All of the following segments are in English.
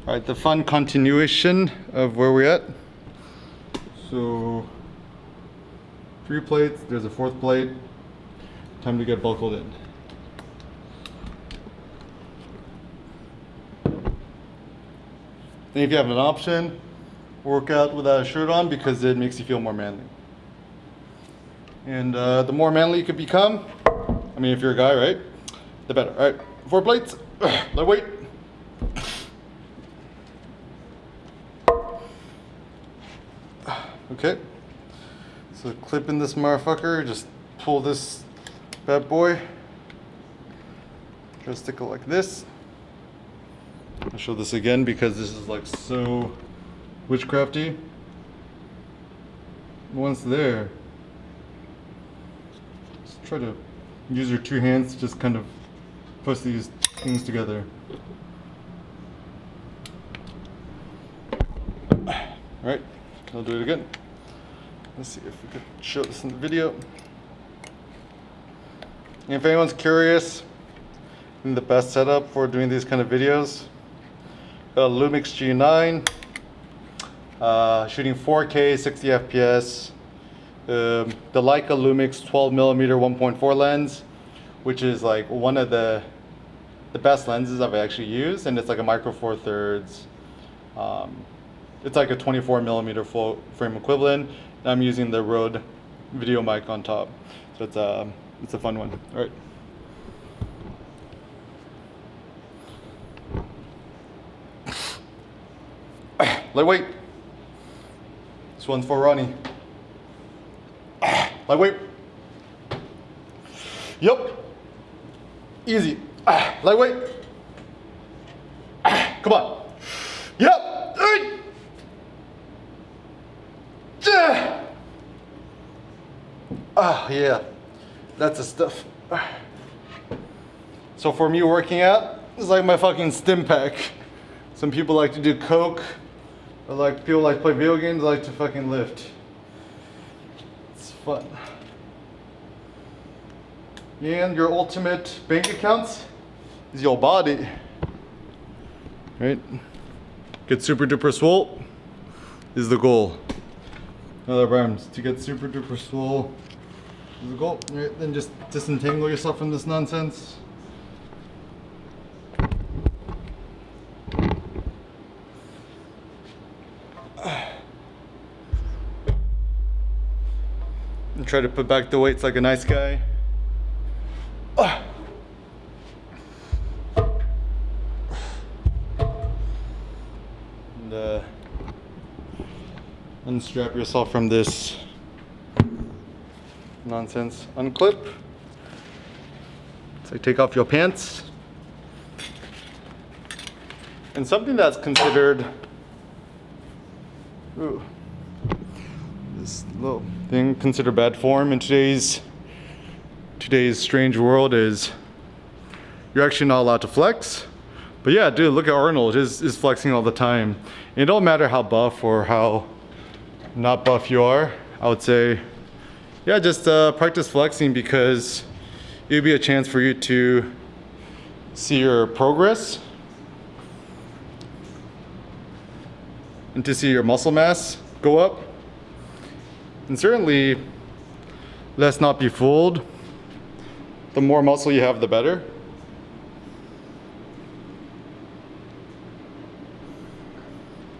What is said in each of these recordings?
All right, the fun continuation of where we're at. So 3 plates, there's a 4th plate. Time to get buckled in. And if you have an option, work out without a shirt on because it makes you feel more manly. And the more manly you can become, I mean if you're a guy, right, the better. All right, 4 plates, lightweight. Okay, so clip in this motherfucker, just pull this bad boy, try to stick it like this. I'll show this again because this is like so witchcrafty. Once there, just try to use your 2 hands to just kind of push these things together. Alright, I'll do it again. Let's see if we could show this in the video. And if anyone's curious, I think the best setup for doing these kind of videos, got a Lumix G9, shooting 4K, 60 FPS, the Leica Lumix 12mm 1.4 lens, which is like one of the best lenses I've actually used, and it's like a micro four thirds. It's like a 24mm full frame equivalent. And I'm using the Rode video mic on top, so it's a fun one. All right. Lightweight. This one's for Ronnie. Lightweight. Yup. Easy. Lightweight. Come on. Yep. Oh yeah, that's the stuff. So for me, working out is like my fucking stim pack. Some people like to do coke, or like people like to play video games, like to fucking lift. It's fun. And your ultimate bank account is your body, right? Get super duper swole is the goal. Other arms to get super duper swole is the goal. Right? Then just disentangle yourself from this nonsense. And try to put back the weights like a nice guy. And unstrap yourself from this nonsense. Unclip. So take off your pants. And something that's considered, this little thing considered bad form in today's strange world is you're actually not allowed to flex. But yeah, dude, look at Arnold. Is flexing all the time. And it don't matter how buff or how not buff you are, I would say, yeah, just practice flexing because it'll be a chance for you to see your progress and to see your muscle mass go up. And certainly, let's not be fooled. The more muscle you have, the better.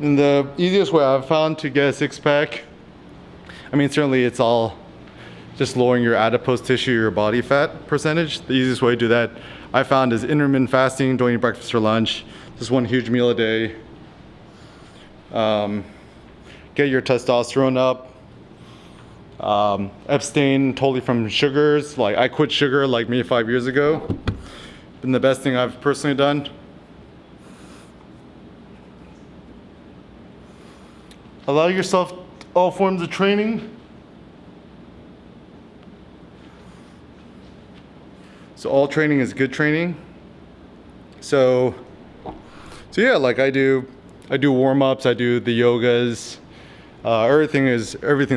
And the easiest way I've found to get a 6-pack, I mean, certainly it's all just lowering your adipose tissue, your body fat percentage. The easiest way to do that I found is intermittent fasting, don't eat breakfast or lunch, just one huge meal a day. Get your testosterone up. Abstain totally from sugars. Like I quit sugar like maybe 5 years ago. Been the best thing I've personally done. Allow yourself all forms of training. So all training is good training. So yeah, like I do warm-ups, I do the yogas, everything's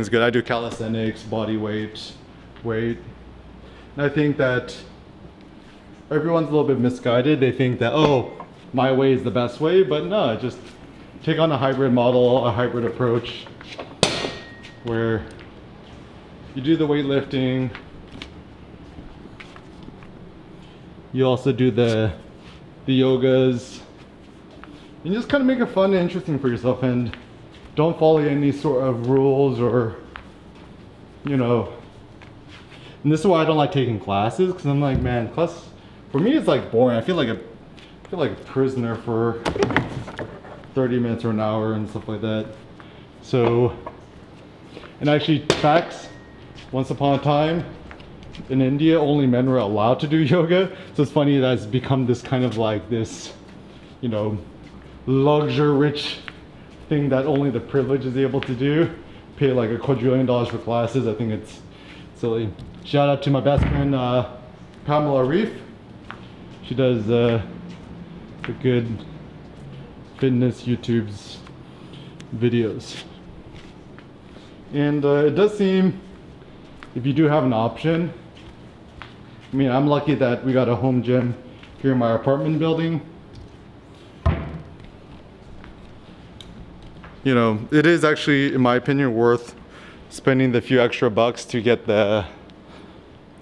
good. I do calisthenics, body weight. And I think that everyone's a little bit misguided. They think that, oh, my way is the best way, but no, just take on a hybrid model, a hybrid approach where you do the weightlifting, you also do the yogas, and just kind of make it fun and interesting for yourself, and don't follow any sort of rules or, you know. And this is why I don't like taking classes, because I'm like, man, class for me it's like boring. I feel like a prisoner for 30 minutes or an hour and stuff like that. So, and actually facts, once upon a time in India only men were allowed to do yoga. So it's funny that it's become this kind of like this, you know, luxury rich thing that only the privileged is able to do. Pay like $1 quadrillion for classes. I think it's silly. Shout out to my best friend Pamela Reef. She does the good fitness YouTube's videos. And it does seem, if you do have an option, I mean, I'm lucky that we got a home gym here in my apartment building. You know, it is actually, in my opinion, worth spending the few extra bucks to get the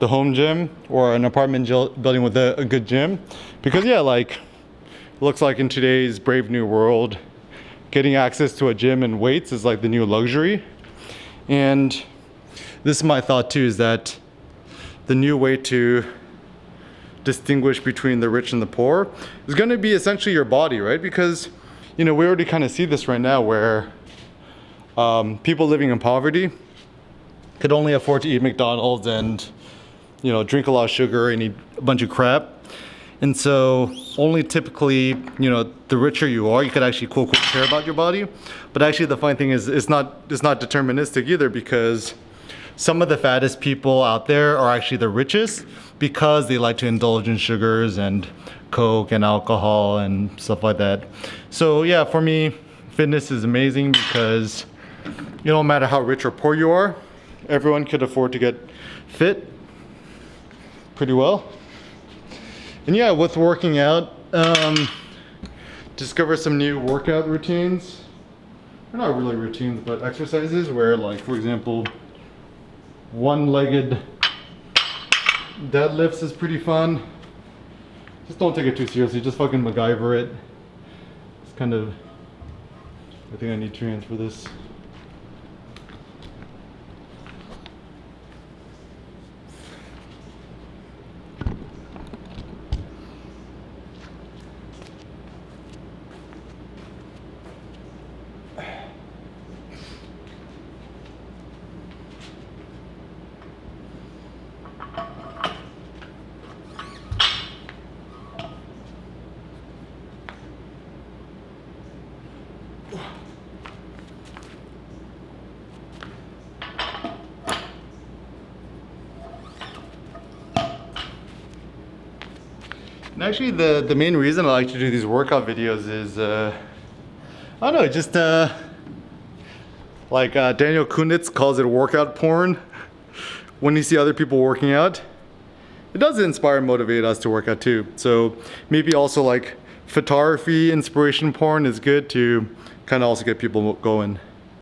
home gym or an apartment building with a good gym, because yeah, like, looks like in today's brave new world, getting access to a gym and weights is like the new luxury. And this is my thought too, is that the new way to distinguish between the rich and the poor is going to be essentially your body, right? Because, you know, we already kind of see this right now where people living in poverty could only afford to eat McDonald's and, you know, drink a lot of sugar and eat a bunch of crap. And so only typically, you know, the richer you are, you could actually quote unquote care about your body. But actually the funny thing is it's not deterministic either, because some of the fattest people out there are actually the richest because they like to indulge in sugars and Coke and alcohol and stuff like that. So yeah, for me, fitness is amazing because you no matter how rich or poor you are, everyone could afford to get fit pretty well. And yeah, with working out, discover some new workout routines. They're not really routines, but exercises where, like, for example, one-legged deadlifts is pretty fun. Just don't take it too seriously, just fucking MacGyver it. It's kind of, I think I need 2 hands for this. And actually the main reason I like to do these workout videos is, I don't know, just like Daniel Kunitz calls it workout porn. When you see other people working out, it does inspire and motivate us to work out too. So maybe also like photography inspiration porn is good to kind of also get people going.